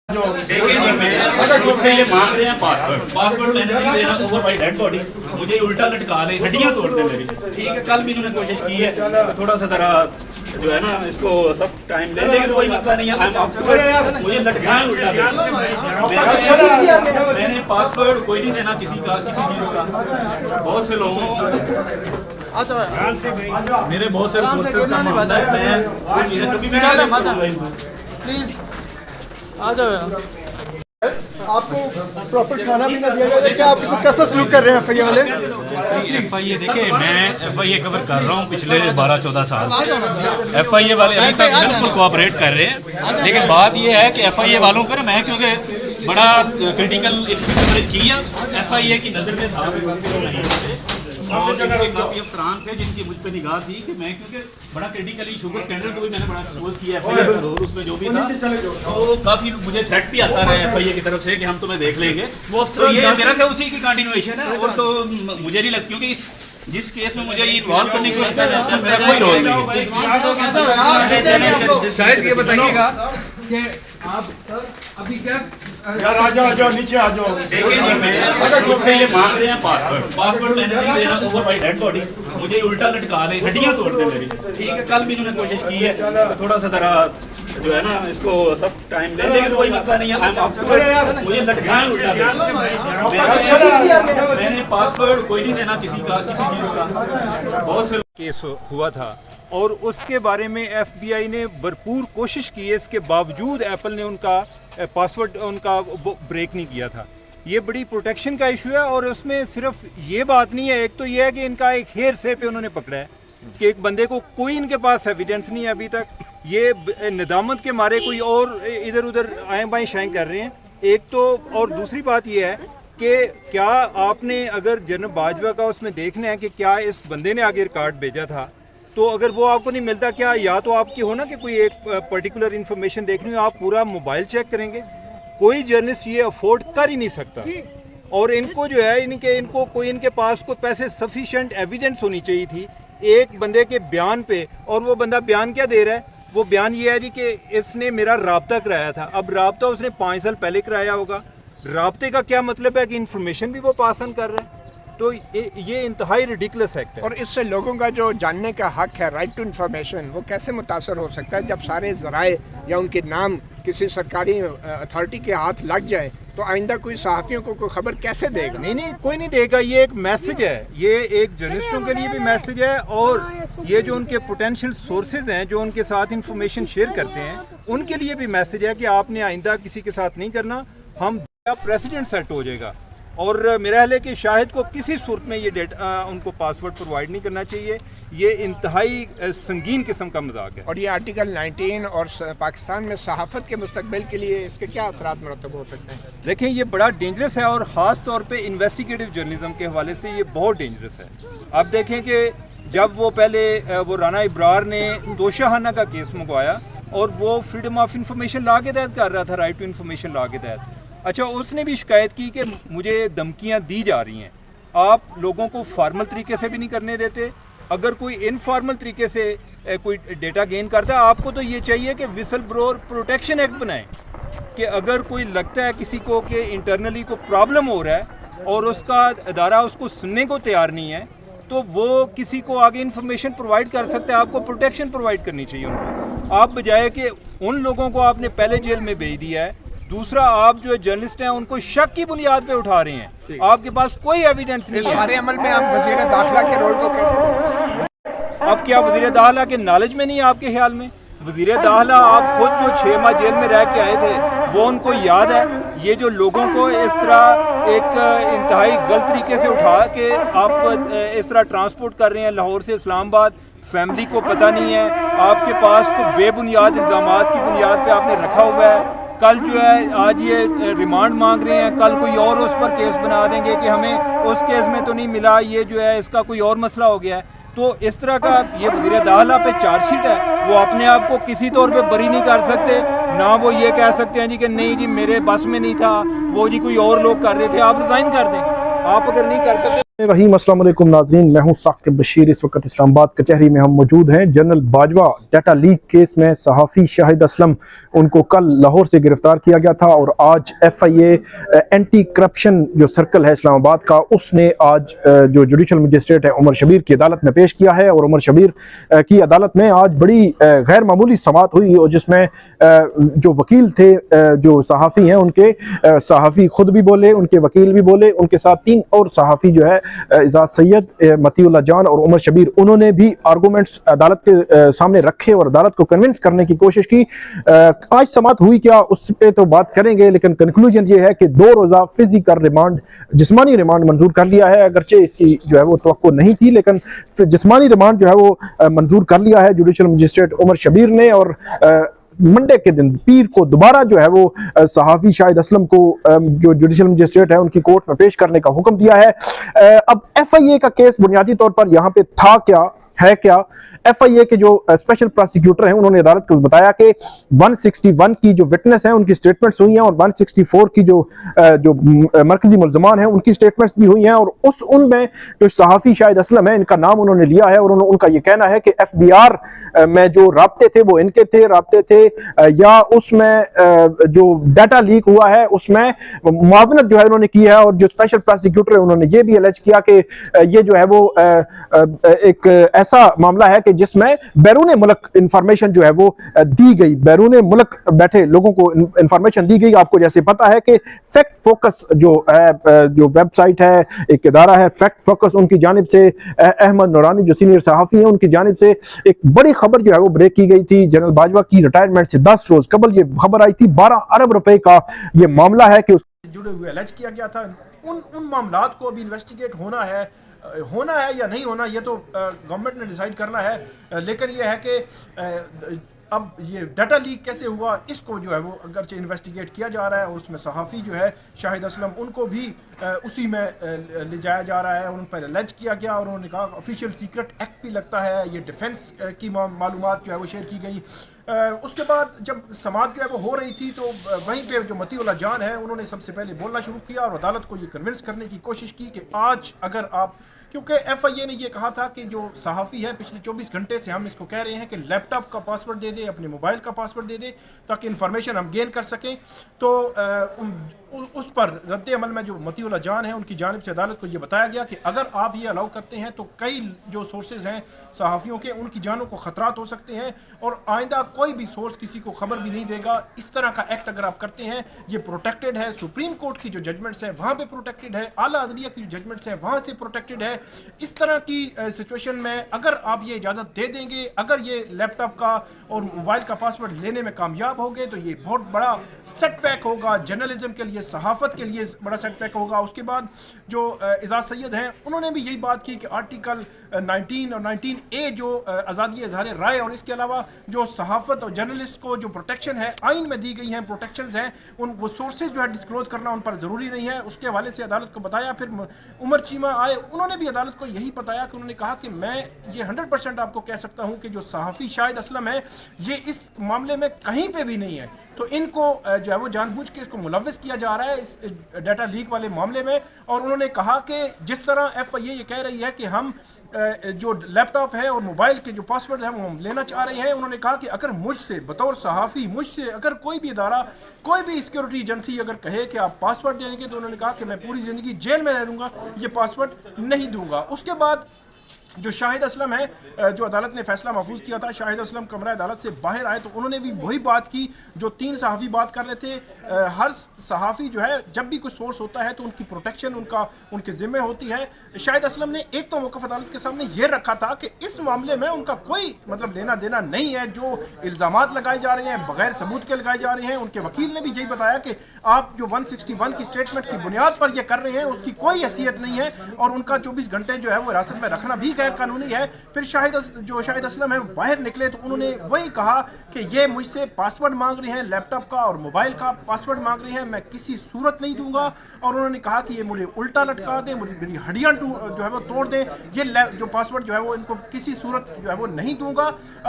देखिए जी, मैं मुझसे ये मांग रहे हैं पासवर्ड मैंने नहीं देना ओवर बाई डेड बॉडी, मुझे उल्टा लटका ले, हड्डियां तोड़ दे मेरी। ठीक है, कल भी इन्होंने कोशिश की है, थोड़ा सा जरा जो है ना इसको सब टाइम ले, लेकिन कोई मसला नहीं है। मुझे लटकाएं उल्टा, मैंने पासवर्ड कोई नहीं देना किसी का, किसी चीज का। बहुत से लोगों मेरे बहुत सारे सोर्सेज का मामला है, मैं वो चीजें क्योंकि प्लीज आ जाओ। आपको प्रॉपर खाना भी ना दिया गया, क्या आप इससे कैसा सलूक कर रहे हैं एफआईए वाले? एफआईए देखिए, मैं एफआईए कवर कर रहा हूँ पिछले 12-14 साल से। एफआईए वाले अभी तक बिल्कुल कोऑपरेट कर रहे हैं, लेकिन बात ये है कि एफआईए वालों को मैं क्योंकि बड़ा क्रिटिकल कवरेज किया, एफआईए की नज़र में था काफी अफसरान थे जिनकी मुझ पर निगाह थी कि मैं क्योंकि बड़ा क्रिटिकली शुगर स्कैंडल को भी मैंने बड़ा एक्सपोज किया है और उसमें जो भी था तो काफी मुझे थ्रेट भी आता रहा है एफआईए की तरफ से कि हम तुम्हें देख लेंगे। वो तो ये मेरा क्या उसी की कंटिन्यूएशन है, और तो मुझे नहीं लगता क्योंकि जिस केस में मुझे इन्वॉल्व करने की कोशिश कर रहे हैं मेरा कोई रोल नहीं। शायद ये बताइएगा कि आप अभी क्या यार आ जाओ नीचे आ जाओ। देखिए जी, मैं मुझसे ये मांग रहे हैं पासवर्ड मैंने नहीं देना ओवर बाई डेड बॉडी, मुझे उल्टा लटका ले, हड्डियां तोड़ दे मेरी। ठीक है, कल भी इन्होंने कोशिश की है, थोड़ा सा जरा जो है ना इसको सब टाइम ले, लेकिन कोई मसला नहीं है। मुझे लटकाएं उल्टा, मैंने पासवर्ड कोई नहीं देना किसी का, किसी चीज का। बहुत से केस हुआ था और उसके बारे में एफबीआई ने भरपूर कोशिश की है, इसके बावजूद एप्पल ने उनका पासवर्ड उनका ब्रेक नहीं किया था। ये बड़ी प्रोटेक्शन का इशू है, और उसमें सिर्फ ये बात नहीं है, एक तो ये है कि इनका एक हेयर से पे उन्होंने पकड़ा है कि एक बंदे को कोई इनके पास एविडेंस नहीं है अभी तक, ये निदामत के मारे कोई और इधर उधर आए बाएं शाएं कर रहे हैं एक तो। और दूसरी बात ये है कि क्या आपने अगर जनरल बाजवा का उसमें देखना है कि क्या इस बंदे ने आगे रिकॉर्ड भेजा था, तो अगर वो आपको नहीं मिलता, क्या या तो आपकी हो ना कि कोई एक पर्टिकुलर इन्फॉर्मेशन देखनी हो, आप पूरा मोबाइल चेक करेंगे। कोई जर्नलिस्ट ये अफोर्ड कर ही नहीं सकता, और इनको जो है इनको कोई इनके पास कोई पैसे सफिशिएंट एविडेंस होनी चाहिए थी एक बंदे के बयान पे। और वो बंदा बयान क्या दे रहा है, वो बयान ये है जी कि इसने मेरा राब्ता कराया था। अब राब्ता उसने 5 साल पहले कराया होगा, राब्ते का क्या मतलब है कि इन्फॉर्मेशन भी वो पास ऑन कर रहा है, तो ये इंतहाई रिडिकुलस एक्ट है। और इससे लोगों का जो जानने का हक है, राइट टू इन्फॉर्मेशन, वो कैसे मुतासर हो सकता है जब सारे ज़राए या उनके नाम किसी सरकारी अथॉरिटी के हाथ लग जाए, तो आइंदा कोई सहाफ़ियों को कोई खबर कैसे देगा? नहीं कोई नहीं देगा। ये एक मैसेज है, ये एक जर्नलिस्टों के लिए भी मैसेज है, और ये जो उनके पोटेंशियल सोर्सेज हैं जो उनके साथ इंफॉर्मेशन शेयर करते हैं उनके लिए भी मैसेज है कि आपने आइंदा किसी के साथ नहीं करना, हम प्रेसिडेंट सेट हो जाएगा। और मेरा ख्याल है कि शाहिद को किसी सूरत में ये उनको पासवर्ड प्रोवाइड नहीं करना चाहिए। ये इंतहाई संगीन किस्म का मजाक है। और ये आर्टिकल 19 और पाकिस्तान में सहाफ़त के मुस्तकबिल के लिए इसके क्या असरात मरतब हो सकते हैं? देखें, ये बड़ा डेंजरस है, और ख़ास तौर पे इन्वेस्टिगेटिव जर्नलिज्म के हवाले से ये बहुत डेंजरस है। अब देखें कि जब वो पहले वो राना इब्रार ने तोशाहाना का केस मंगवाया, और वो फ्रीडम ऑफ इंफॉर्मेशन लॉ के तहत कर रहा था, राइट टू इंफॉर्मेशन लॉ के तहत। अच्छा, उसने भी शिकायत की कि मुझे धमकियां दी जा रही हैं, आप लोगों को फॉर्मल तरीके से भी नहीं करने देते, अगर कोई इनफॉर्मल तरीके से कोई डेटा गेन करता है, आपको तो ये चाहिए कि विसल ब्लोअर प्रोटेक्शन एक्ट बनाएं कि अगर कोई लगता है किसी को कि इंटरनली को प्रॉब्लम हो रहा है और उसका अदारा उसको सुनने को तैयार नहीं है, तो वो किसी को आगे इन्फॉर्मेशन प्रोवाइड कर सकता है। आपको प्रोटेक्शन प्रोवाइड करनी चाहिए उनको, आप बजाय कि उन लोगों को आपने पहले जेल में भेज दिया है। दूसरा, आप जो जर्नलिस्ट हैं उनको शक की बुनियाद पे उठा रहे हैं, आपके पास कोई एविडेंस नहीं है। सारे अमल में आप वज़ीर दाखिला के रोल को कैसे? अब क्या वज़ीर दाखिला के नॉलेज में नहीं है आपके ख्याल में? वज़ीर दाखिला आप खुद जो 6 माह जेल में रह के आए थे, वो उनको याद है? ये जो लोगों को इस तरह एक इंतहाई गलत तरीके से उठा के आप इस तरह ट्रांसपोर्ट कर रहे हैं लाहौर से इस्लामाबाद, फैमिली को पता नहीं है, आपके पास को बेबुनियाद इल्ज़ामात की बुनियाद पे आपने रखा हुआ है। कल जो है, आज ये रिमांड मांग रहे हैं, कल कोई और उस पर केस बना देंगे कि हमें उस केस में तो नहीं मिला, ये जो है इसका कोई और मसला हो गया है। तो इस तरह का ये वज़ीर दाखिला पे चार्जशीट है, वो अपने आप को किसी तौर पे बरी नहीं कर सकते, ना वो ये कह सकते हैं जी कि नहीं जी मेरे बस में नहीं था, वो जी कोई और लोग कर रहे थे। आप रिज़ाइन कर दें, आप अगर नहीं कर सकते रहीम अस्सलाम वालेकुम नाज़रीन, मैं हूं साकिब बशीर। इस वक्त इस्लामाबाद कचहरी में हम मौजूद हैं। General Bajwa data leak case में सहाफ़ी शाहिद असलम, उनको कल लाहौर से गिरफ्तार किया गया था और आज FIA एंटी करप्शन जो सर्कल है इस्लामाबाद का, उसने आज जो जुडिशल मजिस्ट्रेट है उमर शबीर की अदालत में पेश किया है। और उमर शबीर की अदालत में आज बड़ी गैर मामूली समाअत हुई और जिसमें जो वकील थे, जो सहाफ़ी हैं, उनके सहाफ़ी खुद भी बोले, उनके वकील भी बोले, उनके साथ 3 और सहाफ़ी जो है इजाज सैयद, मतीउल्लाह जान और उमर शबीर, उन्होंने भी आर्गूमेंट्स अदालत के सामने रखे और अदालत को कन्विंस करने की कोशिश की। आज समाअत हुई क्या, उस पे तो बात करेंगे, लेकिन कंक्लूजन ये है कि 2 रोज़ा फिजिकल रिमांड, जिस्मानी रिमांड मंजूर कर लिया है। अगरचे इसकी जो है वो तवक्को नहीं थी, लेकिन जिस्मानी रिमांड जो है वो मंजूर कर लिया है जुडिशल मजिस्ट्रेट उमर शबीर ने। और मंडे के दिन, पीर को, दोबारा जो है वो सहाफ़ी शाहिद असलम को जो जुडिशल मजिस्ट्रेट है उनकी कोर्ट में पेश करने का हुक्म दिया है। अब FIA का केस बुनियादी तौर पर यहाँ पे था क्या, है क्या, FIA के जो स्पेशल प्रोसिक्यूटर हैं उन्होंने अदालत को बताया कि 161 की जो विटनेस हैं उनकी स्टेटमेंट्स हुई हैं और 164 की जो मरकजी मुल्ज़मान हैं उनकी स्टेटमेंट्स भी हुई हैं। और उनमें जो सहाफ़ी शाहिद असलम है, इनका नाम उन्होंने लिया है और उनका ये कहना है कि FBR में जो राब्ते थे वो इनके थे, राब्ते थे, या उसमें जो डाटा लीक हुआ है उसमें मुआवनत जो है उन्होंने की है। और जो स्पेशल प्रोसिक्यूटर है उन्होंने ये भी एलेज किया कि ये जो है वो एक ऐसा मामला है कि जिसमें बैरून मुल्क इंफॉर्मेशन जो है वो दी गई, बैरून मुल्क बैठे लोगों को इंफॉर्मेशन दी गई। आपको जैसे पता है कि फैक्ट फोकस जो है, जो वेबसाइट है, एक इदारा है फैक्ट फोकस, उनकी जानिब से अहमद नूरानी जो सीनियर सहाफ़ी हैं उनकी जानिब से एक बड़ी खबर जो है वो ब्रेक की गई थी। जनरल बाजवा की रिटायरमेंट से 10 रोज कबल ये खबर आई थी। 12 अरब रुपए का ये मामला है कि जुड़े हुए एलेज किया गया था। उन मामलात को अभी इन्वेस्टिगेट होना है या नहीं होना, ये तो गवर्नमेंट ने डिसाइड करना है। लेकिन ये है कि अब ये डाटा लीक कैसे हुआ, इसको जो है वो अगरचे इन्वेस्टिगेट किया जा रहा है। और उसमें सहाफ़ी जो है शाहिद असलम, उनको भी उसी में ले जाया जा रहा है। उन पर एलेज किया गया और उन्होंने कहा ऑफिशियल सीक्रेट एक्ट भी लगता है, ये डिफेंस की मालूमात जो है वो शेयर की गई। उसके बाद जब समाअत जो है वो हो रही थी तो वहीं पे जो मतीउल्लाह जान है उन्होंने सबसे पहले बोलना शुरू किया और अदालत को ये कन्विंस करने की कोशिश की कि आज अगर आप, क्योंकि FIA ने ये कहा था कि जो सहाफ़ी है पिछले 24 घंटे से हम इसको कह रहे हैं कि लैपटॉप का पासवर्ड दे दे, अपने मोबाइल का पासवर्ड दे दे ताकि इन्फॉर्मेशन हम गेन कर सकें। तो उस पर रद्द अमल में जो मतीउल्लाह जान है उनकी जानिब से अदालत को ये बताया गया कि अगर आप ये अलाउ करते हैं तो कई जो सोर्सेज हैं सहाफ़ियों के, उनकी जानों को ख़तरात हो सकते हैं और आइंदा कोई भी सोर्स किसी को खबर भी नहीं देगा। इस तरह का एक्ट अगर आप करते हैं, ये प्रोटेक्टेड है। सुप्रीम कोर्ट की जो जजमेंट्स है वहाँ पे प्रोटेक्टेड है, आला अदलिया की जो जजमेंट्स है वहाँ से प्रोटेक्टेड है। इस तरह की सिचुएशन में अगर आप ये इजाज़त दे देंगे, अगर ये लैपटॉप का और मोबाइल का पासवर्ड लेने में कामयाब हो गए तो ये बहुत बड़ा सेटबैक होगा जर्नलिज्म के लिए, सहाफ़त के लिए बड़ा सेटबैक होगा। उसके बाद जो इजाज सैयद हैं उन्होंने भी यही बात की कि आर्टिकल 19 और 19A जो आज़ादी इज़हार राय और इसके अलावा जो सहाफ़त और जर्नलिस्ट को जो प्रोटेक्शन है आइन में दी गई हैं, प्रोटेक्शंस हैं, उन वो सोर्सेज जो है डिस्क्लोज करना उन पर ज़रूरी नहीं है। उसके हवाले से अदालत को बताया। फिर उमर चीमा आए, उन्होंने भी अदालत को यही बताया कि उन्होंने कहा कि मैं ये 100% आपको कह सकता हूँ कि जो सहाफ़ी शाहिद असलम है ये इस मामले में कहीं पर भी नहीं है। तो इनको जो है वो जानबूझ के इसको मुलव्वस किया जा रहा है इस डाटा लीक वाले मामले में। और उन्होंने कहा कि जिस तरह FIA ये कह रही है कि हम जो लैपटॉप है और मोबाइल के जो पासवर्ड है वो हम लेना चाह रहे हैं, उन्होंने कहा कि अगर मुझसे बतौर सहाफ़ी, मुझसे अगर कोई भी इदारा, कोई भी सिक्योरिटी एजेंसी अगर कहे कि आप पासवर्ड देंगे तो उन्होंने कहा कि मैं पूरी ज़िंदगी जेल में रह लूँगा, ये पासवर्ड नहीं दूँगा। उसके बाद जो शाहिद असलम है, जो अदालत ने फैसला महफूज किया था, शाहिद असलम कमरा अदालत से बाहर आए तो उन्होंने भी वही बात की जो 3 सहाफ़ी बात कर रहे थे। हर सहाफ़ी जो है जब भी कोई सोर्स होता है तो उनकी प्रोटेक्शन उनके ज़िम्मे होती है। शाहिद असलम ने एक तो मौक़िफ़ अदालत के सामने ये रखा था कि इस मामले में उनका कोई मतलब लेना देना नहीं है। जो इल्ज़ामात लगाए जा रहे हैं बग़ैर सबूत के लगाए जा रहे हैं, उनके वकील ने भी यही बताया कि आप जो 161 की स्टेटमेंट की बुनियाद पर यह कर रहे हैं उसकी कोई हैसियत नहीं है और उनका 24 घंटे जो है वो हिरासत में रखना भी गैर कानूनी है। फिर शाहिद असलम है बाहर निकले तो उन्होंने वही कहा कि ये मुझसे पासवर्ड मांग रहे हैं, लैपटॉप का और मोबाइल का पासवर्ड मांग रहे हैं, मैं किसी सूरत नहीं दूंगा। और उन्होंने कहा कि ये मुझे उल्टा लटका दें, मेरी हड्डियाँ जो है वो तोड़ दें, ये जो पासवर्ड जो है वो इनको किसी सूरत जो है वो नहीं दूंगा।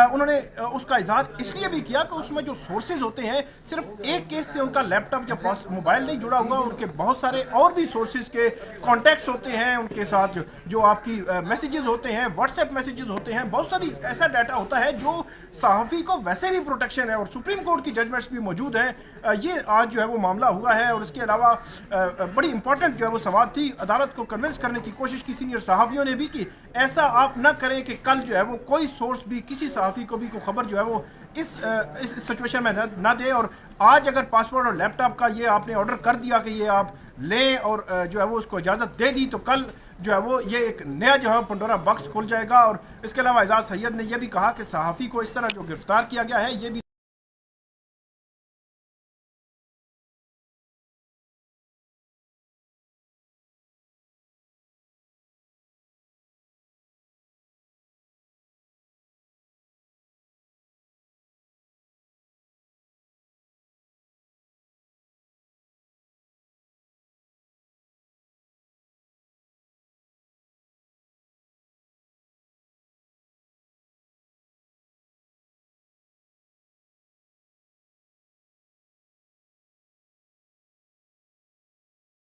उन्होंने उसका इजहार इसलिए भी किया कि उसमें जो सोर्सेज होते हैं सिर्फ एक केस से उनका लैपटॉप या मोबाइल नहीं जुड़ा हुआ, उनके बहुत सारे और भी सोर्सेज के कॉन्टैक्ट्स होते हैं उनके साथ, जो आपकी मैसेजेस होते हैं, व्हाट्सएप मैसेजेस होते हैं, बहुत सारी ऐसा डाटा होता है जो सहाफ़ी को वैसे भी प्रोटेक्शन है। और सुप्रीम कोर्ट की जजमेंट्स भी मौजूद हैं। ये आज जो है वो मामला हुआ है। और इसके अलावा बड़ी इंपॉर्टेंट जो है वो सवाल थी, अदालत को कन्विंस करने की कोशिश की सीनियर सहाफ़ियों ने भी कि ऐसा आप ना करें कि कल जो है वो कोई सोर्स भी किसी सहाफ़ी को भी कोई खबर जो है वो इस सिचुएशन में ना दे। और आज अगर पासवर्ड और लैपटॉप का ये आपने ऑर्डर कर दिया कि ये आप लें और जो है वो उसको इजाज़त दे दी, तो कल जो है वो ये एक नया जो है पंडोरा बॉक्स खुल जाएगा। और इसके अलावा एजाज सैयद ने यह भी कहा कि सहाफ़ी को इस तरह जो गिरफ्तार किया गया है ये भी